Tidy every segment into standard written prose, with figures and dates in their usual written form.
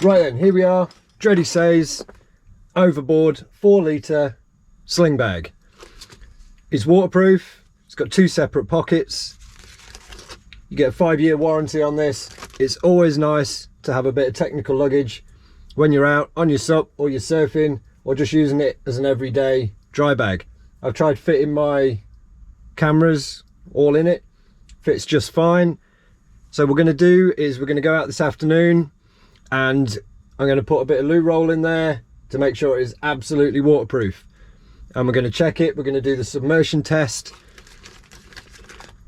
Right then, here we are. Dreddy says Overboard 4-litre sling bag. It's waterproof. It's got 2 separate pockets. You get a 5-year warranty on this. It's always nice to have a bit of technical luggage when you're out on your sup or you're surfing or just using it as an everyday dry bag. I've tried fitting my cameras all in it. Fits just fine. So what we're going to do is we're going to go out this afternoon and I'm going to put a bit of loo roll in there to make sure it is absolutely waterproof. And we're going to check it. We're going to do the submersion test.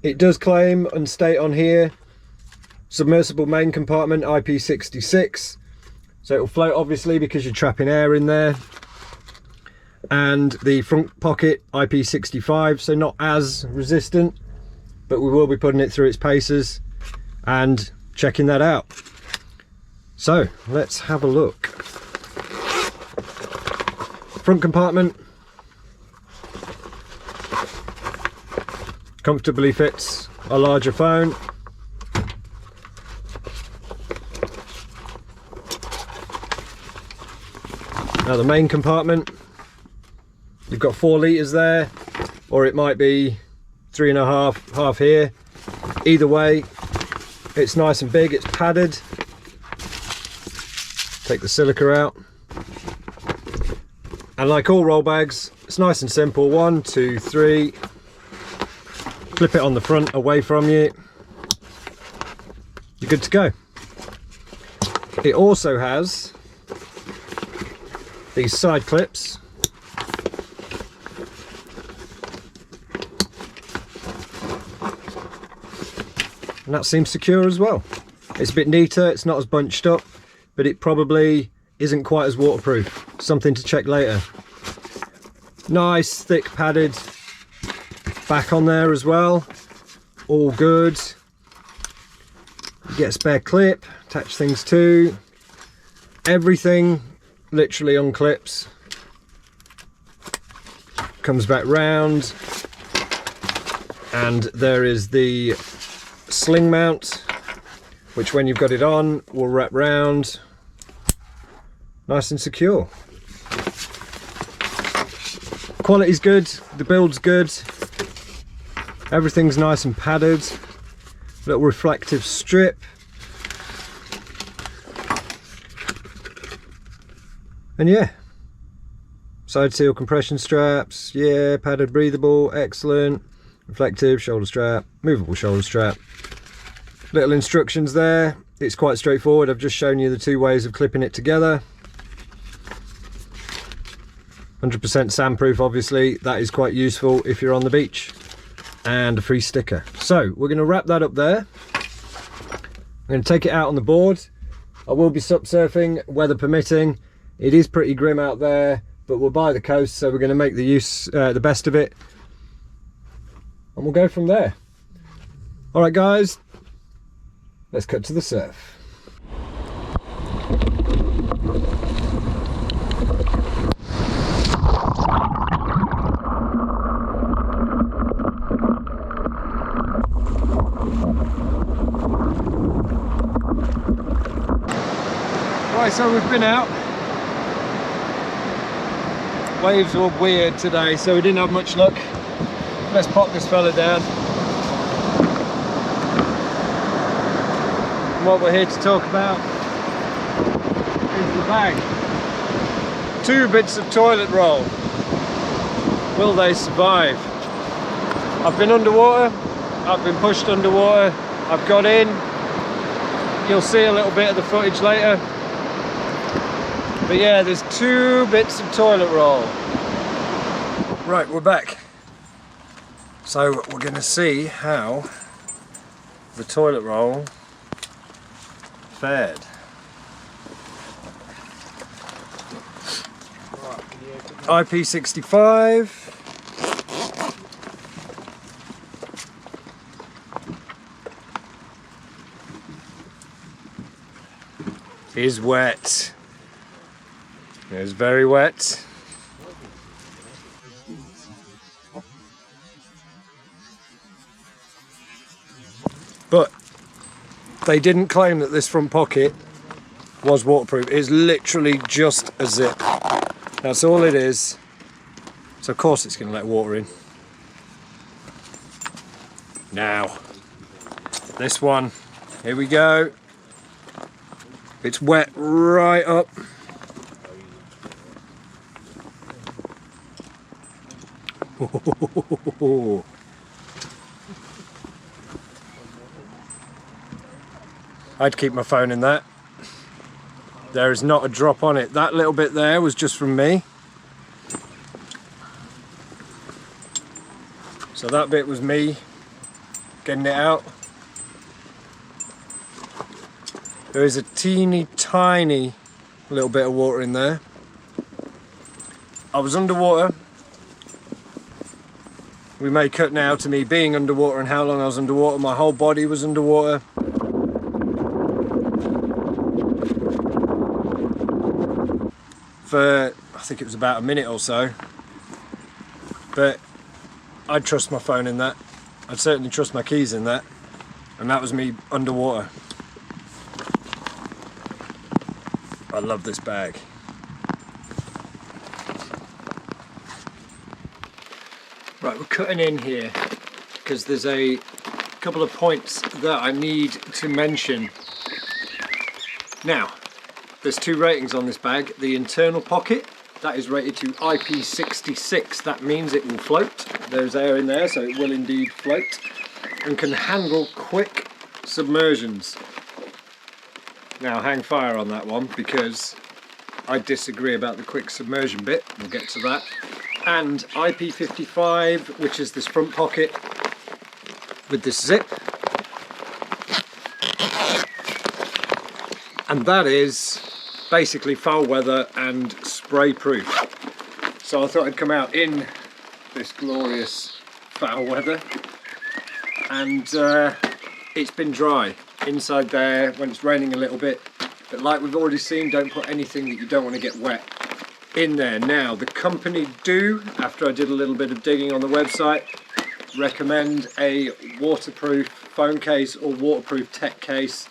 It does claim and state on here submersible main compartment IP66, so it will float obviously because you're trapping air in there, and the front pocket IP65, so not as resistant, but we will be putting it through its paces and checking that out. So let's have a look. Front compartment comfortably fits a larger phone. Now the main compartment, you've got 4 litres there, or it might be 3.5, half here. Either way, it's nice and big, it's padded. Take the silica out. And like all roll bags, it's nice and simple. 1, 2, 3. Clip it on the front away from you. You're good to go. It also has these side clips. And that seems secure as well. It's a bit neater, it's not as bunched up, but it probably isn't quite as waterproof. Something to check later. Nice, thick padded back on there as well. All good. You get a spare clip, attach things to. Everything literally unclips. Comes back round. And there is the sling mount, which when you've got it on will wrap round. Nice and secure. Quality's good, the build's good. Everything's nice and padded. Little reflective strip. And yeah, side seal compression straps, yeah, padded, breathable, excellent. Reflective shoulder strap, movable shoulder strap. Little instructions there. It's quite straightforward. I've just shown you the 2 ways of clipping it together. 100% sandproof, obviously. That is quite useful if you're on the beach. And a free sticker. So we're going to wrap that up there. I'm going to take it out on the board. I will be sup surfing, weather permitting. It is pretty grim out there, but we're by the coast, so we're going to make the best of it, and we'll go from there. All right, guys, let's cut to the surf. Right, so we've been out. Waves were weird today, so we didn't have much luck. Let's pop this fella down. And what we're here to talk about is the bag. 2 bits of toilet roll. Will they survive? I've been underwater, I've been pushed underwater, I've got in. You'll see a little bit of the footage later. But yeah, there's 2 bits of toilet roll. Right, we're back. So we're going to see how the toilet roll fared. IP65. Is wet. It's very wet. But they didn't claim that this front pocket was waterproof. It's literally just a zip. That's all it is. So of course it's going to let water in. Now, this one, here we go. It's wet right up. I'd keep my phone in that. There is not a drop on it. That little bit there was just from me. So that bit was me getting it out. There is a teeny tiny little bit of water in there. I was underwater. We may cut now to me being underwater and how long I was underwater. My whole body was underwater. For, I think it was about a minute or so. But I'd trust my phone in that. I'd certainly trust my keys in that. And that was me underwater. I love this bag. Right, we're cutting in here because there's a couple of points that I need to mention. Now, there's two ratings on this bag. The internal pocket, that is rated to IP66. That means it will float. There's air in there, so it will indeed float and can handle quick submersions. Now, hang fire on that one because I disagree about the quick submersion bit. We'll get to that. And IP55, which is this front pocket with this zip. And that is basically foul weather and spray proof. So I thought I'd come out in this glorious foul weather, and it's been dry inside there when it's raining a little bit, but like we've already seen, don't put anything that you don't want to get wet in there. Now the company do, after I did a little bit of digging on the website, recommend a waterproof phone case or waterproof tech case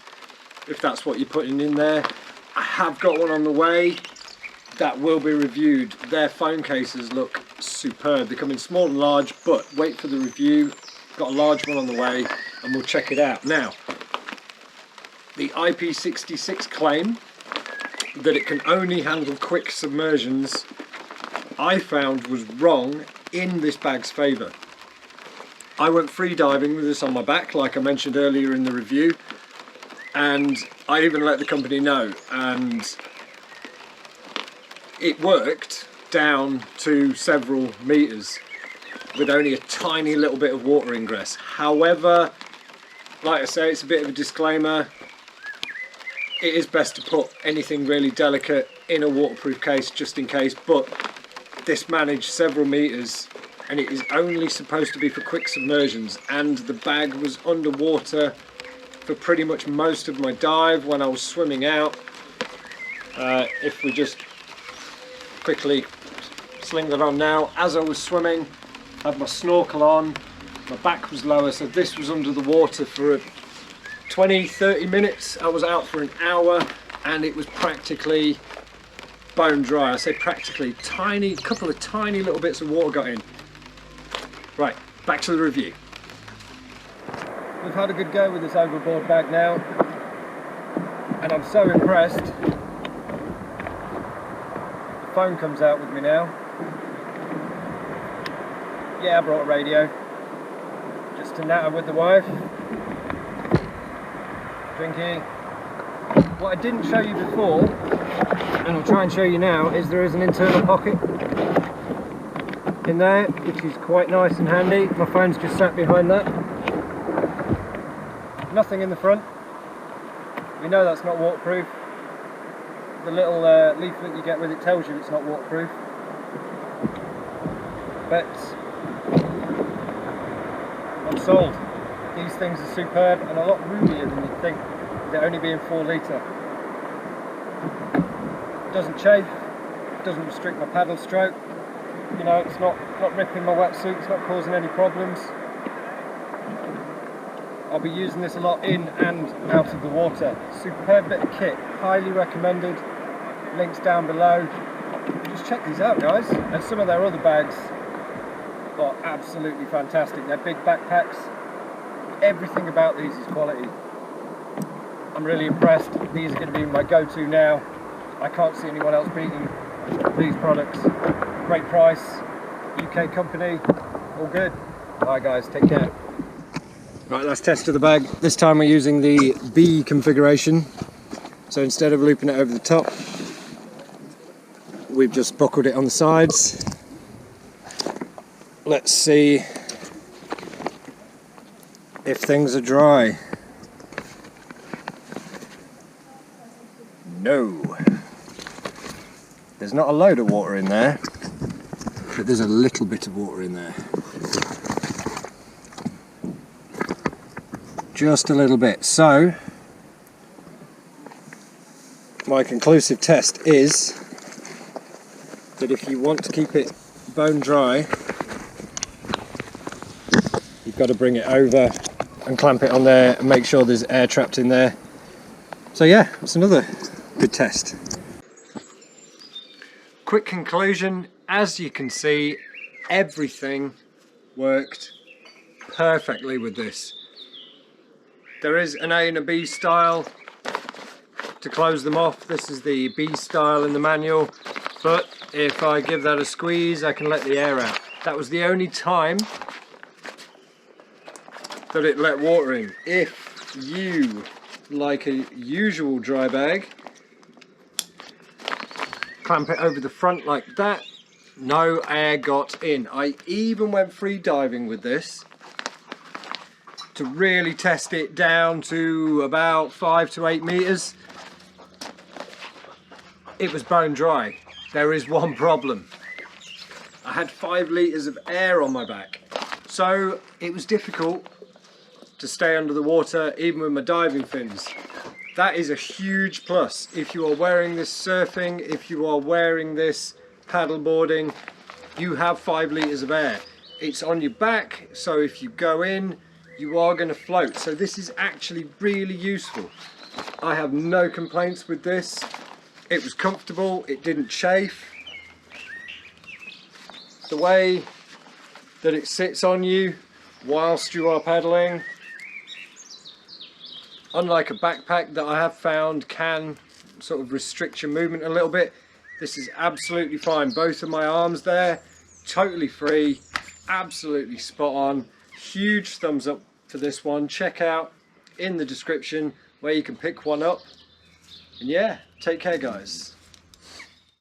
if that's what you're putting in there. I have got one on the way that will be reviewed. Their phone cases look superb. They come in small and large, but wait for the review. Got a large one on the way and we'll check it out. Now, the IP66 claim that it can only handle quick submersions, I found was wrong in this bag's favour. I went free diving with this on my back, like I mentioned earlier in the review, and I even let the company know, and it worked down to several meters with only a tiny little bit of water ingress. However, like I say, it's a bit of a disclaimer. It is best to put anything really delicate in a waterproof case just in case, but this managed several meters and it is only supposed to be for quick submersions, and the bag was underwater for pretty much most of my dive when I was swimming out. If we just quickly sling that on now, as I was swimming, I had my snorkel on, my back was lower, so this was under the water for 20-30 minutes. I was out for an hour and it was practically bone dry. I say practically, couple of tiny little bits of water got in. Right, back to the review. We've had a good go with this Overboard bag now, and I'm so impressed. The phone comes out with me now. Yeah, I brought a radio, just to natter with the wife. Drinking. What I didn't show you before, and I'll try and show you now, is there is an internal pocket in there, which is quite nice and handy. My phone's just sat behind that. Nothing in the front. We know that's not waterproof. The little leaflet you get with it tells you it's not waterproof. But I'm sold. These things are superb and a lot roomier than you'd think, they're only being 4 litre. Doesn't chafe, doesn't restrict my paddle stroke. You know, it's not ripping my wetsuit, it's not causing any problems. I'll be using this a lot in and out of the water. Superb bit of kit, highly recommended. Links down below. Just check these out, guys. And some of their other bags are absolutely fantastic. They're big backpacks. Everything about these is quality. I'm really impressed. These are going to be my go-to now. I can't see anyone else beating these products. Great price, UK company, all good. Alright guys, take care. Right, last test of the bag. This time we're using the B configuration. So instead of looping it over the top, we've just buckled it on the sides. Let's see if things are dry. No. There's not a load of water in there, but there's a little bit of water in there. Just a little bit. So, my conclusive test is that if you want to keep it bone dry, you've got to bring it over and clamp it on there and make sure there's air trapped in there. So yeah, it's another good test. Quick conclusion, as you can see, everything worked perfectly with this. There is an A and a B style to close them off. This is the B style in the manual, but if I give that a squeeze I can let the air out. That was the only time that it let water in. If you like a usual dry bag, clamp it over the front like that, no air got in. I even went free diving with this to really test it down to about 5 to 8 meters. It was bone dry. There is one problem. I had 5 liters of air on my back, so it was difficult to stay under the water even with my diving fins. That is a huge plus. If you are wearing this surfing, if you are wearing this paddleboarding, you have 5 liters of air. It's on your back, so if you go in, you are going to float. So this is actually really useful. I have no complaints with this. It was comfortable, it didn't chafe. The way that it sits on you whilst you are paddling, unlike a backpack that I have found can sort of restrict your movement a little bit, this is absolutely fine. Both of my arms there, totally free, absolutely spot on. Huge thumbs up for this one. Check out in the description where you can pick one up. And yeah, take care guys.